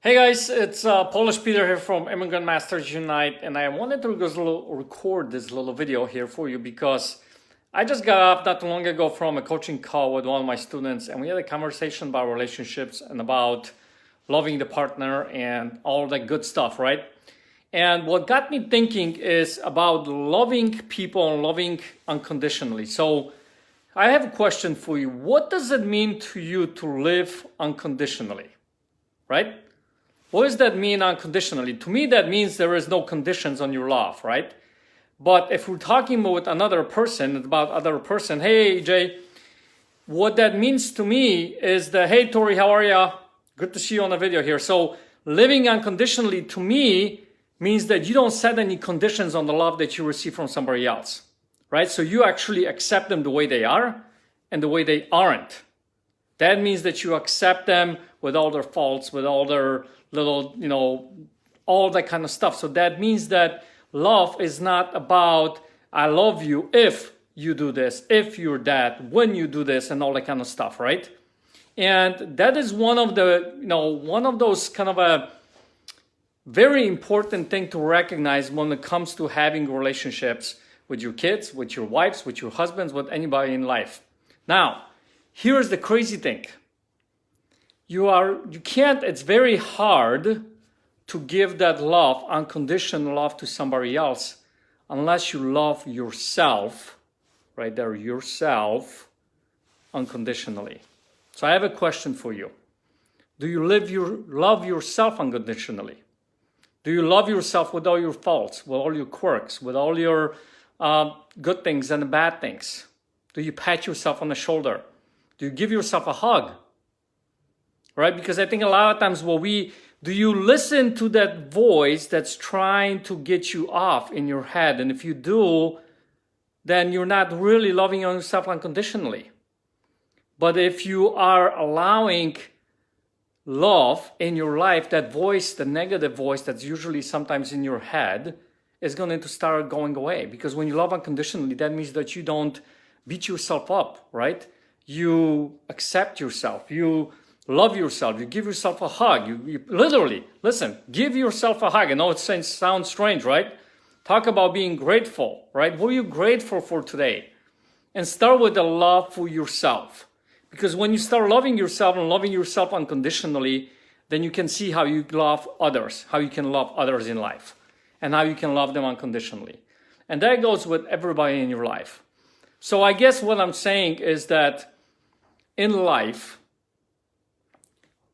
Hey guys, it's Polish Peter here from Immigrant Masters Unite, and I wanted to record this little video here for you because I just got off not too long ago from a coaching call with one of my students, and we had a conversation about relationships and about loving the partner and all that good stuff, right? And what got me thinking is about loving people and loving unconditionally. So I have a question for you. What does it mean to you to live unconditionally, right? What does that mean unconditionally? To me, that means there is no conditions on your love, right? But if we're talking with another person, about other person, hey, Jay, what that means to me is that, hey, Tori, how are ya? Good to see you on the video here. So living unconditionally to me means that you don't set any conditions on the love that you receive from somebody else, right? So you actually accept them the way they are and the way they aren't. That means that you accept them with all their faults, with all their little, all that kind of stuff. So that means that love is not about, I love you if you do this, if you're that, when you do this, and all that kind of stuff, right? And that is one of those kind of a very important thing to recognize when it comes to having relationships with your kids, with your wives, with your husbands, with anybody in life. Now, here's the crazy thing. It's very hard to give that love, unconditional love to somebody else unless you love yourself, right there, yourself, unconditionally. So I have a question for you. Do you love yourself unconditionally? Do you love yourself with all your faults, with all your quirks, with all your good things and the bad things? Do you pat yourself on the shoulder? Do you give yourself a hug? Right? Because I think a lot of times do you listen to that voice that's trying to get you off in your head? And if you do, then you're not really loving yourself unconditionally. But if you are allowing love in your life, that voice, the negative voice that's usually sometimes in your head, is going to start going away. Because when you love unconditionally, that means that you don't beat yourself up, right? You accept yourself. You love yourself. You give yourself a hug. You literally, listen, give yourself a hug. I know it sounds strange, right? Talk about being grateful, right? What are you grateful for today? And start with the love for yourself. Because when you start loving yourself and loving yourself unconditionally, then you can see how you love others, how you can love others in life, and how you can love them unconditionally. And that goes with everybody in your life. So I guess what I'm saying is that in life,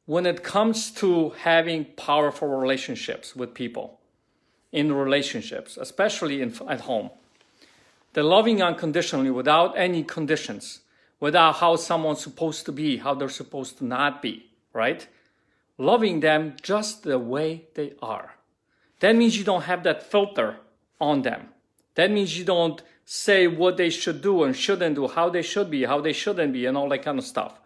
when it comes to having powerful relationships with people, in relationships, especially at home, the loving unconditionally without any conditions, without how someone's supposed to be, how they're supposed to not be, right? Loving them just the way they are. That means you don't have that filter on them. That means you don't say what they should do and shouldn't do, how they should be, how they shouldn't be, and all that kind of stuff,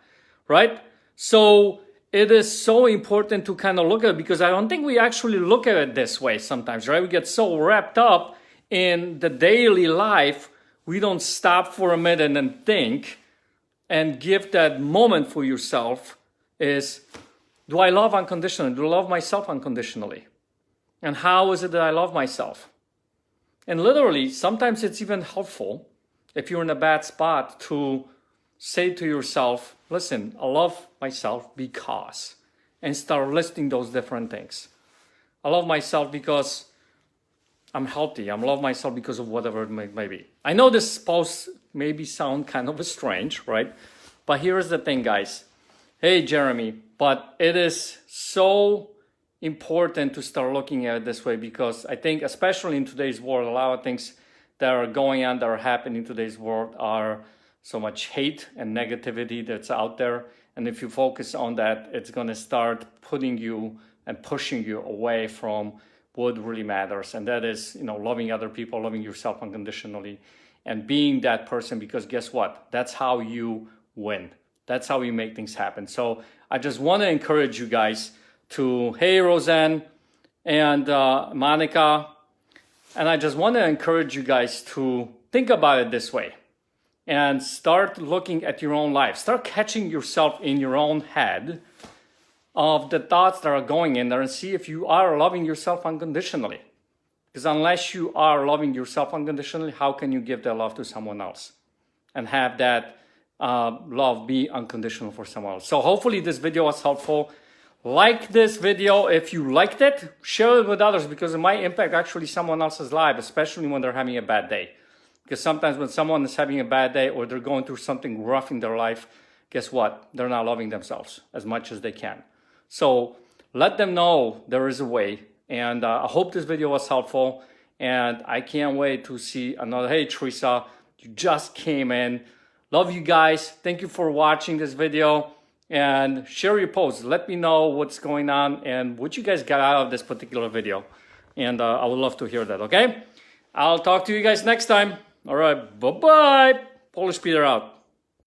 right? So it is so important to kind of look at it, because I don't think we actually look at it this way sometimes, right? We get so wrapped up in the daily life, we don't stop for a minute and think and give that moment for yourself is, do I love unconditionally? Do I love myself unconditionally? And how is it that I love myself? And literally, sometimes it's even helpful if you're in a bad spot to say to yourself, listen, I love myself because, and start listing those different things. I love myself because I'm healthy. I love myself because of whatever it may be. I know this post maybe sound kind of strange, right? But here's the thing, guys. Hey, Jeremy, but it is so important to start looking at it this way, because I think, especially in today's world, a lot of things that are going on, that are happening in today's world are so much hate and negativity that's out there. And if you focus on that, it's going to start putting you and pushing you away from what really matters. And that is, loving other people, loving yourself unconditionally, and being that person, because guess what? That's how you win. That's how you make things happen. So I just want to encourage you guys to, hey, Roseanne and Monica, and I just want to encourage you guys to think about it this way. And start looking at your own life. Start catching yourself in your own head of the thoughts that are going in there and see if you are loving yourself unconditionally. Because unless you are loving yourself unconditionally, how can you give that love to someone else and have that love be unconditional for someone else? So hopefully this video was helpful. Like this video if you liked it. Share it with others because it might impact actually someone else's life, especially when they're having a bad day. Because sometimes when someone is having a bad day or they're going through something rough in their life, guess what? They're not loving themselves as much as they can. So let them know there is a way. And I hope this video was helpful. And I can't wait to see another. Hey, Teresa, you just came in. Love you guys. Thank you for watching this video. And share your posts. Let me know what's going on and what you guys got out of this particular video. And I would love to hear that, okay? I'll talk to you guys next time. All right, bye-bye. Polish Peter out.